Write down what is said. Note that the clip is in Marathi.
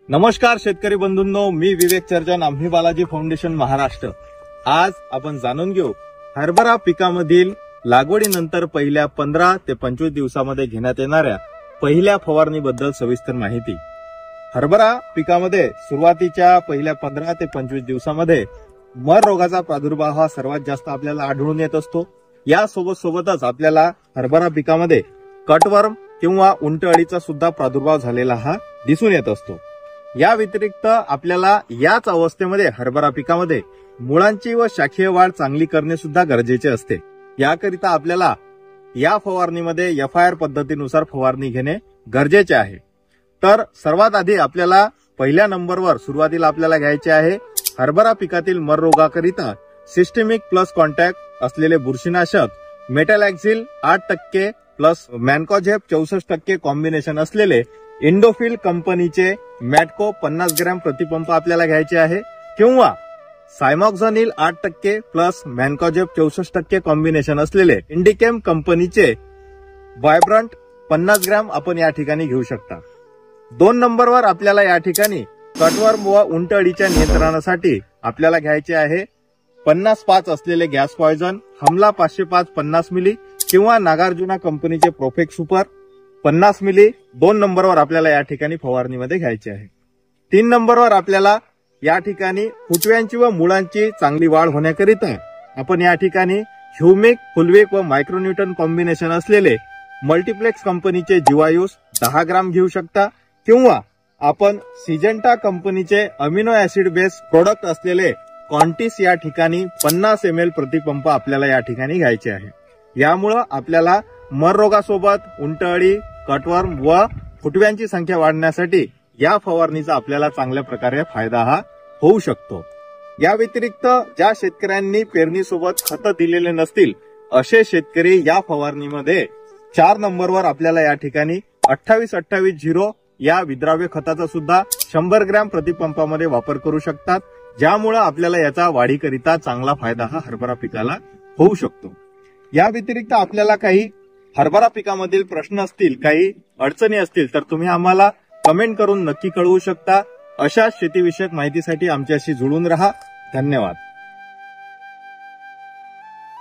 नमस्कार शेतकरी बंधूंनो, मी विवेक चर्जन, आम्ही बालाजी फाउंडेशन महाराष्ट्र। आज आपण जाणून घेऊ हरभरा पिकामधील लागवडीनंतर पहिल्या 15 ते 25 दिवसांमध्ये घेण्यात येणाऱ्या पहिल्या फवारणीबद्दल सविस्तर माहिती। हरभरा पिकामध्ये सुरुवातीच्या पहिल्या 15 ते 25 दिवसांमध्ये मर रोगाचा प्रादुर्भाव हा सर्वात जास्त आपल्याला आढळून येत असतो। या सोबतच आपल्याला हरभरा पिकामध्ये कटवर्म किंवा उंटअळीचा सुद्धा प्रादुर्भाव झालेला हा दिसून येत असतो। या व्यतिरिक्त आपल्याला याच अवस्थेमध्ये हरभरा पिकामध्ये मुळांची व शाखीय वाढ चांगली करणे सुद्धा गरजेचे असते। याकरिता आपल्याला या फवारणीमध्ये FIR पद्धतीनुसार फवारणी घेणे गरजेचे आहे। तर सर्वात आधी आपल्याला पहिल्या नंबरवर सुरुवातीला आपल्याला घ्यायचे आहे हरभरा पिकातील मर रोगाकरिता सिस्टेमिक प्लस कॉन्टॅक्ट असलेले बुरशीनाशक मेटॅलॅक्झिल 8% प्लस मॅनकॉझेब 64% कॉम्बिनेशन असलेले इंडोफिल कंपनीचे मॅटको 50 ग्रॅम प्रतिपंप आपल्याला घ्यायचे आहे, किंवा सायमॉक्झोनिल 8% प्लस मॅनकॉझेब 64% कॉम्बिनेशन असलेले इंडिकेम कंपनीचे व्हायब्रंट 50 ग्रॅम आपण या ठिकाणी घेऊ शकता। 2 नंबरवर आपल्याला या ठिकाणी कटवर्म व उंटअळीच्या नियंत्रणासाठी आपल्याला घ्यायचे आहे 50-5 असलेले गॅस पॉयझन हमला 505 50 मिली किंवा नागार्जुना कंपनीचे प्रोफेक्स सुपर 50 मिली 2 नंबरवर आपल्याला या ठिकाणी फवारणीमध्ये घ्यायचे आहे। 3 नंबरवर आपल्याला या ठिकाणी फुटव्यांची व मुळांची चांगली वाढ होण्याकरिता आपण या ठिकाणी ह्युमिक, फुलविक व मायक्रोन्यूटन कॉम्बिनेशन असलेले मल्टीप्लेक्स कंपनीचे जीवायुस 10 ग्राम घेऊ शकता, किंवा आपण सिजेंटा कंपनीचे अमिनो ऍसिड बेस प्रोडक्ट असलेले कॉन्टिस या ठिकाणी 50 ml प्रतिपंप आपल्याला या ठिकाणी घ्यायचे आहे। यामुळे आपल्याला मर रोगासोबत उंटअळी, कटवर्म व फुटव्यांची संख्या वाढण्यासाठी या फवारणीचा आपल्याला चांगल्या प्रकारे फायदा हा होऊ शकतो। या व्यतिरिक्त ज्या शेतकऱ्यांनी पेरणीसोबत खत दिलेले नसतील असे शेतकरी या फवारणीमध्ये 4 नंबरवर आपल्याला या ठिकाणी 28-28-0 या विद्राव्य खताचा सुद्धा 100 ग्रॅम प्रतिपंपामध्ये वापर करू शकतात, ज्यामुळे आपल्याला याचा वाढीकरिता चांगला फायदा हा हरभरा पिकाला होऊ शकतो। या व्यतिरिक्त आपल्याला काही हरभरा पिकामधील प्रश्न असतील, काही अडचणी असतील तर तुम्ही आम्हाला कमेंट करून नक्की कळवू शकता। अशा शेतीविषयक माहितीसाठी आमच्याशी जुळून रहा। धन्यवाद।